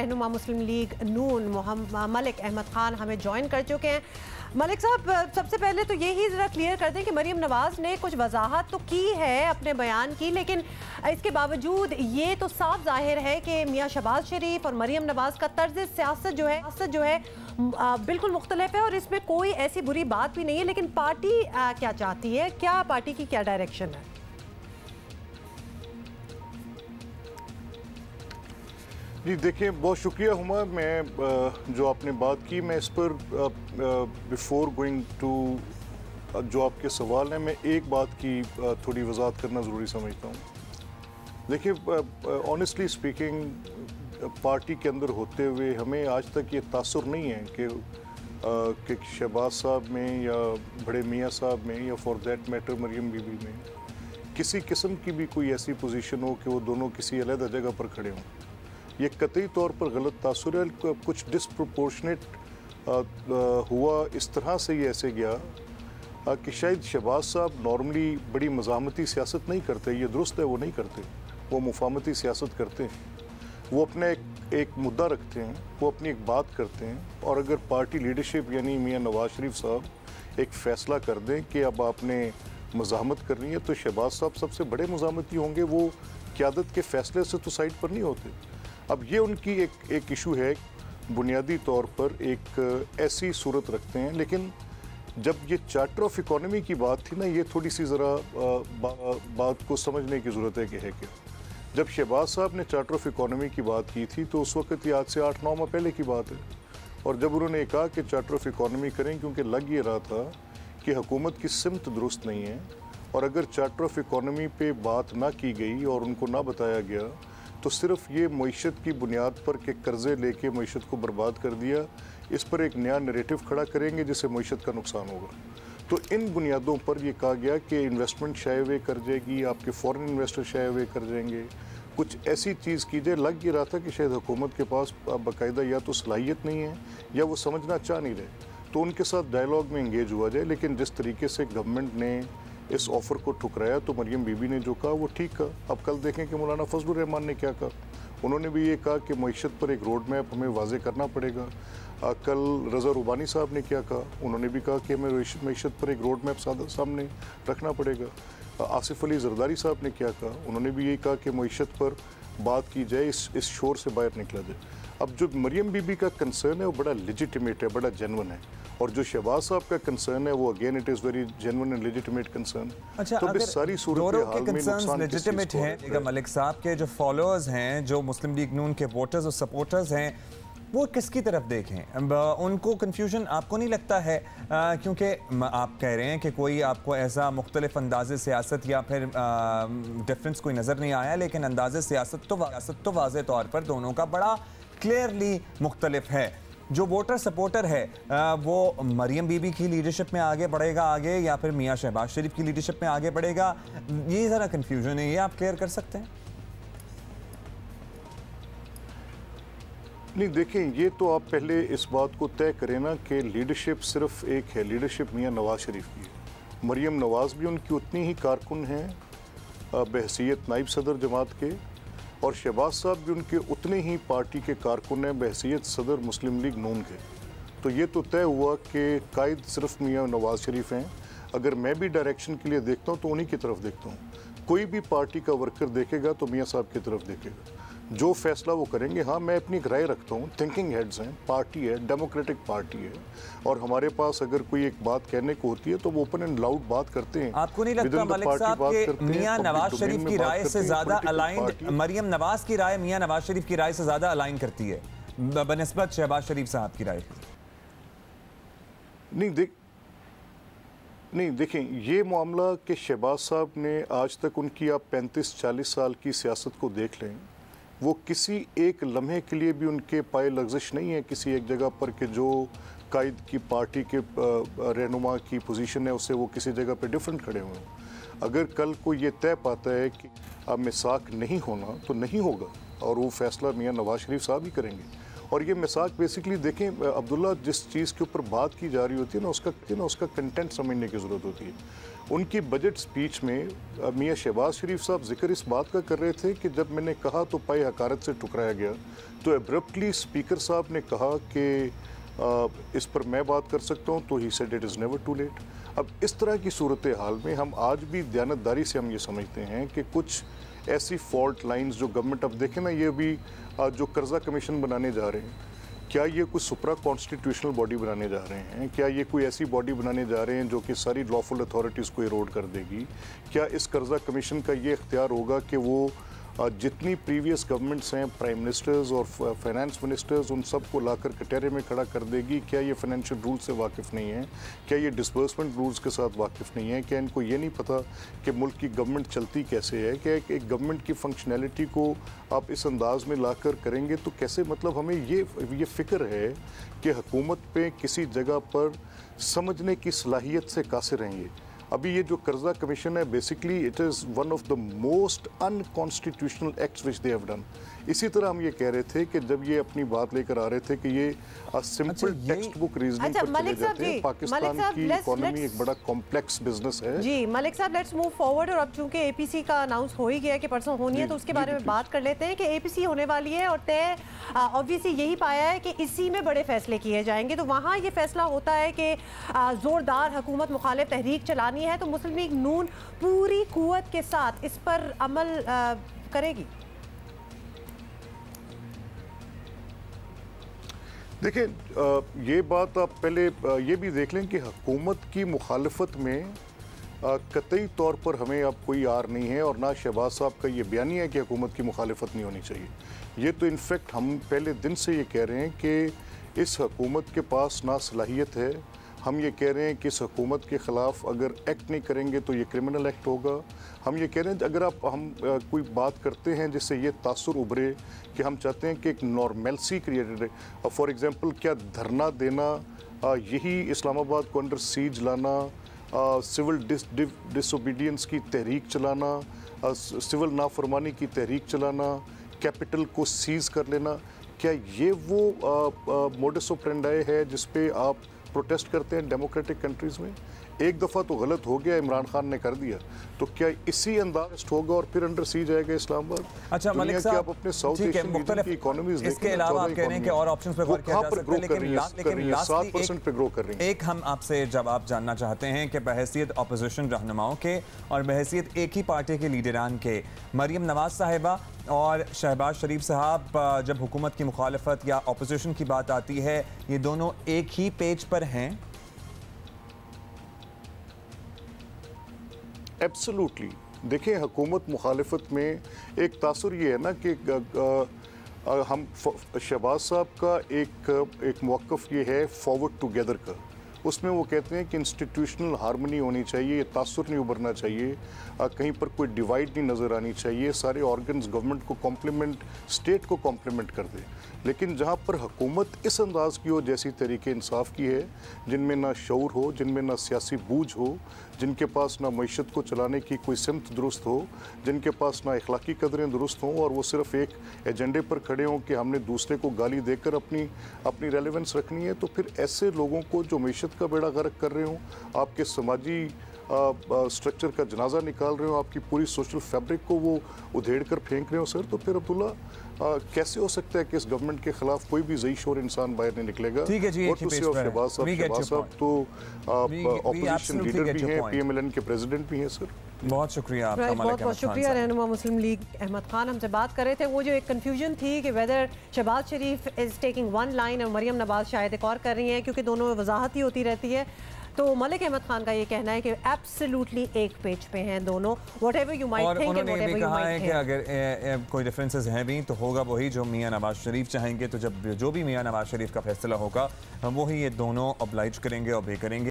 रहनुमा मुस्लिम लीग नून मलिक अहमद खान हमें ज्वाइन कर चुके हैं। मलिक साहब, सबसे पहले तो यही ज़रा क्लियर कर दें कि मरीम नवाज़ ने कुछ वजाहत तो की है अपने बयान की, लेकिन इसके बावजूद ये तो साफ जाहिर है कि मियाँ शहबाज शरीफ और मरीम नवाज़ का तर्ज सियासत जो है बिल्कुल मुख्तलिफ है और इसमें कोई ऐसी बुरी बात भी नहीं है। लेकिन पार्टी क्या चाहती है, क्या पार्टी की क्या डायरेक्शन है? जी देखिए, बहुत शुक्रिया हुमा। मैं जो आपने बात की, मैं इस पर बिफोर गोइंग टू जो आपके सवाल हैं, मैं एक बात की थोड़ी वजाहत करना ज़रूरी समझता हूँ। देखिए, ऑनेस्टली स्पीकिंग, पार्टी के अंदर होते हुए हमें आज तक ये तासुर नहीं है कि शहबाज साहब में या बड़े मियाँ साहब में या फॉर दैट मैटर मरियम बीबी में किसी किस्म की भी कोई ऐसी पोजीशन हो कि वो दोनों किसी अलग जगह पर खड़े हों। ये कतई तौर पर गलत तासुर है। कुछ डिसप्रोपोर्शनेट हुआ, इस तरह से ये ऐसे गया कि शायद शहबाज साहब नॉर्मली बड़ी मज़ामती सियासत नहीं करते। ये दुरुस्त है, वो नहीं करते, वो मुफाहमती सियासत करते हैं। वो अपना एक मुद्दा रखते हैं, वो अपनी एक बात करते हैं, और अगर पार्टी लीडरशिप यानी मियाँ नवाज शरीफ साहब एक फ़ैसला कर दें कि अब आपने मज़ाहमत करनी है, तो शहबाज साहब सबसे बड़े मज़ाहमती होंगे। वो क़यादत के फ़ैसले से तो साइड पर नहीं होते। अब ये उनकी एक इशू है, बुनियादी तौर पर एक ऐसी सूरत रखते हैं। लेकिन जब ये चार्टर ऑफ इकोनॉमी की बात थी ना, ये थोड़ी सी ज़रा बात को समझने की ज़रूरत है कि है क्या। जब शहबाज साहब ने चार्टर ऑफ इकोनॉमी की बात की थी तो उस वक्त ये आज से 8-9 माह पहले की बात है। और जब उन्होंने कहा कि चार्टर ऑफ इकोनॉमी करें, क्योंकि लग ये रहा था कि हुकूमत की सिमत दुरुस्त नहीं है, और अगर चार्टर ऑफ इकोनॉमी पे बात ना की गई और उनको ना बताया गया तो सिर्फ ये मईशत की बुनियाद पर के कर्ज़े लेके मईशत को बर्बाद कर दिया, इस पर एक नया नैरेटिव खड़ा करेंगे जिससे मईशत का नुकसान होगा। तो इन बुनियादों पर यह कहा गया कि इन्वेस्टमेंट शाये अवे कर जाएगी, आपके फॉरेन इन्वेस्टर शाये अवे कर जाएंगे, कुछ ऐसी चीज़ कीजिए। लग ये रहा था कि शायद हुकूमत के पास बाकायदा या तो सलाहियत नहीं है या वो समझना चाह नहीं रहे, तो उनके साथ डायलॉग में इंगेज हुआ जाए। लेकिन जिस तरीके से गवर्नमेंट ने इस ऑफ़र को ठुकराया, तो मरियम बीबी ने जो कहा वो ठीक कहा। अब कल देखें कि मौलाना फजलुर रहमान ने क्या कहा। उन्होंने भी ये कहा कि मईशत पर एक रोड मैप हमें वाजे करना पड़ेगा। कल रज़ा रुबानी साहब ने क्या कहा, उन्होंने भी कहा कि हमें मईशत पर एक रोड मैप सामने रखना पड़ेगा। आसिफ अली जरदारी साहब ने क्या कहा, उन्होंने भी यही कहा कि मईशत पर बात की जाए, इस शोर से बाहर निकला जाए। अब जो मरियम बीबी का कंसर्न है वो बड़ा लेजिटिमेट है, बड़ा जेन्युइन है, और जो शहबाज साहब का कंसर्न है वो again it is very genuine and legitimate concern. अच्छा, तो इस सारी सूरत के कंसर्न्स लेजिटिमेट हैं, मलिक साहब के जो फॉलोअर्स हैं, जो मुस्लिम लीग नून के वोटर्स और सपोर्टर्स हैं, वो किसकी तरफ देखें? उनको कन्फ्यूजन आपको नहीं लगता है? क्योंकि आप कह रहे हैं कि कोई आपको ऐसा मुख्तलिफ अंदाज़े सियासत या फिर डिफरेंस कोई नज़र नहीं आया, लेकिन अंदाज़े सियासत तो वाज़े तौर पर दोनों का बड़ा क्लियरली मुख्तलिफ है। जो वोटर सपोर्टर है वो मरियम बीबी की लीडरशिप में आगे बढ़ेगा आगे, या फिर मियाँ शहबाज शरीफ की लीडरशिप में आगे बढ़ेगा? ये ज़रा कन्फ्यूजन है, ये आप क्लियर कर सकते हैं? नहीं, देखें, ये तो आप पहले इस बात को तय करें ना कि लीडरशिप सिर्फ एक है, लीडरशिप मियाँ नवाज शरीफ की है। मरियम नवाज़ भी उनकी उतनी ही कारकुन हैं बहसीयत नाइब सदर जमात के, और शहबाज साहब भी उनके उतने ही पार्टी के कारकुन हैं बहसीयत सदर मुस्लिम लीग नून के। तो ये तो तय हुआ कि कायद सिर्फ मियाँ नवाज शरीफ हैं। अगर मैं भी डायरेक्शन के लिए देखता हूँ तो उन्हीं की तरफ देखता हूँ। कोई भी पार्टी का वर्कर देखेगा तो मियाँ साहब की तरफ देखेगा, जो फैसला वो करेंगे। हाँ, मैं अपनी राय रखता हूँ, थिंकिंग हेड्स हैं, पार्टी है, डेमोक्रेटिक पार्टी है, और हमारे पास अगर कोई एक बात कहने को होती है तो वो ओपन एंड लाउड बात करते हैं। आपको नहीं लगता मलिक साहब कि मियाँ नवाज शरीफ की राय से ज़्यादा अलाइंड मरियम नवाज की राय मियाँ नवाज शरीफ की राय से ज़्यादा अलाइन करती है बनिस्बत शहबाज शरीफ साहब की राय? नहीं, देखें, ये मामला कि शहबाज साहब ने आज तक उनकी आप 35-40 साल की सियासत को देख लें, वो किसी एक लम्हे के लिए भी उनके पाए लग्जिश नहीं है किसी एक जगह पर कि जो कायद की पार्टी के रहनुमा की पोजीशन है उससे वो किसी जगह पे डिफरेंट खड़े हुए हैं। अगर कल को ये तय पाता है कि अब मिसाक नहीं होना तो नहीं होगा, और वो फैसला मियाँ नवाज शरीफ साहब ही करेंगे। और ये मिसाक बेसिकली देखें अब्दुल्ला, जिस चीज़ के ऊपर बात की जा रही होती है ना उसका कंटेंट समझने की ज़रूरत होती है। उनकी बजट स्पीच में मियाँ शहबाज शरीफ साहब जिक्र इस बात का कर रहे थे कि जब मैंने कहा तो पाई हकारत से ठुकराया गया, तो एब्रप्टली स्पीकर साहब ने कहा कि इस पर मैं बात कर सकता हूँ, तो he said it is never too late. अब इस तरह की सूरत हाल में हम आज भी दयानतदारी से हम ये समझते हैं कि कुछ ऐसी फॉल्ट लाइंस जो गवर्नमेंट, अब देखें ना, ये भी जो कर्जा कमीशन बनाने जा रहे हैं, क्या ये कोई सुप्रा कॉन्स्टिट्यूशनल बॉडी बनाने जा रहे हैं? क्या ये कोई ऐसी बॉडी बनाने जा रहे हैं जो कि सारी लॉफुल अथॉरिटीज़ को इरोड कर देगी? क्या इस कर्जा कमीशन का ये इख्तियार होगा कि वो जितनी प्रीवियस गवर्नमेंट्स हैं, प्राइम मिनिस्टर्स और फाइनेंस मिनिस्टर्स, उन सब को लाकर कटहरे में खड़ा कर देगी? क्या ये फाइनेंशियल रूल्स से वाकिफ़ नहीं है? क्या ये डिसबर्समेंट रूल्स के साथ वाकिफ़ नहीं है? क्या इनको ये नहीं पता कि मुल्क की गवर्नमेंट चलती कैसे है? क्या एक गवर्नमेंट की फंक्शनैलिटी को आप इस अंदाज में लाकर करेंगे तो कैसे? मतलब हमें ये फ़िक्र है कि हुकूमत पे किसी जगह पर समझने की सलाहियत से कासिर हैं ये। अभी ये जो कर्जा कमीशन है, basically it is one of the most unconstitutional acts which they have done. इसी तरह हम ये कह रहे थे कि जब ये अपनी बात लेकर आ रहे थे कि ये सिंपल टेक्स्ट बुक रीजनिंग पर चले जाते हैं। पाकिस्तान की इकोनॉमी एक बड़ा कॉम्प्लेक्स बिजनेस है। जी मलिक साहब, लेट्स मूव फॉरवर्ड। और अब चूंकि एपीसी का अनाउंस हो ही गया कि परसों होनी है, तो उसके बारे में बात कर लेते हैं कि एपीसी होने वाली है और तय ऑब्वियसली यही पाया है कि इसी में बड़े फैसले किए जाएंगे। तो वहाँ ये फैसला होता है कि ज़ोरदार हुकूमत मुखालिफ तहरीक चलानी है, तो मुस्लिम लीग नून पूरी कुव्वत के साथ इस पर अमल करेगी। देखिए, ये बात आप पहले ये भी देख लें कि हुकूमत की मुखालफत में कतई तौर पर हमें अब कोई आर नहीं है, और ना शहबाज साहब का ये बयान है कि हुकूमत की मुखालफत नहीं होनी चाहिए। ये तो इनफैक्ट हम पहले दिन से ये कह रहे हैं कि इस हुकूमत के पास ना सलाहियत है। हम ये कह रहे हैं कि इस हुकूमत के ख़िलाफ़ अगर एक्ट नहीं करेंगे तो ये क्रिमिनल एक्ट होगा। हम ये कह रहे हैं अगर हम कोई बात करते हैं जिससे ये तासुर उभरे कि हम चाहते हैं कि एक नॉर्मेलसी क्रिएटेड है। फॉर एग्ज़ाम्पल, क्या धरना देना यही इस्लामाबाद को अंडर सीज लाना, सिविल डिसोबीडियंस की तहरीक चलाना, सिविल नाफरमानी की तहरीक चलाना, कैपिटल को सीज कर लेना, क्या ये वो मोडस ऑपरेंडाई है जिस पे आप प्रोटेस्ट करते हैं डेमोक्रेटिक कंट्रीज़ में? एक दफ़ा तो गलत हो गया, इमरान खान ने कर दिया, तो क्या इसी अंदाज होगा और फिर अंडर सी जाएगा इस्लामाबाद? अच्छा मलिक साहब, आप अपने साउथ एशियन रीजन की इकोनॉमीज इसके अलावा आप कह रहे हैं कि और ऑप्शंस पे गौर किया जा सकता है, लेकिन 7% पे ग्रो कर रही है। एक हम आपसे जवाब जानना चाहते हैं कि बहैसियत अपोजिशन रहनुमाओं के और बहैसियत एक ही पार्टी के लीडरान के, मरियम नवाज साहिबा और शहबाज शरीफ साहब, जब हुकूमत की मुखालफत या अपोजिशन की बात आती है, ये दोनों एक ही पेज पर हैं? एब्सोल्युटली। देखें, हुकूमत मुखालफत में एक तासुर ये है ना कि हम शहबाज साहब का एक मौक़िफ़ ये है फॉरवर्ड टुगेदर का। उसमें वो कहते हैं कि इंस्टीट्यूशनल हार्मनी होनी चाहिए, ये तासुर नहीं उभरना चाहिए, कहीं पर कोई डिवाइड नहीं नज़र आनी चाहिए, सारे ऑर्गन्स गवर्नमेंट को कॉम्प्लीमेंट, स्टेट को कॉम्प्लीमेंट कर दे। लेकिन जहाँ पर हुकूमत इस अंदाज़ की हो जैसी तरीके इंसाफ की है, जिनमें ना शऊर हो, जिनमें ना सियासी बूझ हो, जिनके पास ना मईशत को चलाने की कोई सिमत दुरुस्त हो, जिनके पास ना अखलाकी कदरें दुरुस्त हों, और वो सिर्फ एक एजेंडे पर खड़े हों कि हमने दूसरे को गाली देकर अपनी रेलेवेंस रखनी है, तो फिर ऐसे लोगों को जो मईशत का बेड़ा गर्क कर रहे हों, आपके समाजी स्ट्रक्चर का जनाजा निकाल रहे हो, आपकी पूरी सोशल फैब्रिक को वो उधेड़ कर फेंक रहे हो सर, तो फिर अब्दुल्ला कैसे हो सकता है कि इस गवर्नमेंट के खिलाफ कोई भी ज़ई शोर इंसान बाहर नहीं निकलेगा? ठीक है जी, और शहबाज साहब तो ऑपोजिशन लीडर भी हैं, PMLN के प्रेसिडेंट भी हैं सर। बहुत शुक्रिया आपका। बहुत बहुत शुक्रिया। रहनुमा मुस्लिम लीग अहमद खान हमसे बात कर रहे थे। वो जो एक कन्फ्यूजन थी कि whether Shahbaz Sharif is taking one line और मरियम नवाज शायद एक और कर रही हैं, क्योंकि दोनों में वजाहत ही होती रहती है, तो मलिक अहमद खान का ये कहना है कि एब्सोल्युटली एक पेज पे हैं दोनों, व्हाटएवर यू माइट थिंक, उन्होंने ये भी कहा है कि अगर कोई डिफरेंसेस हैं भी तो होगा वही जो मियां नवाज शरीफ चाहेंगे, तो जब जो भी मियां नवाज शरीफ का फैसला होगा वही ये दोनों ऑब्लाइज करेंगे और भी करेंगे।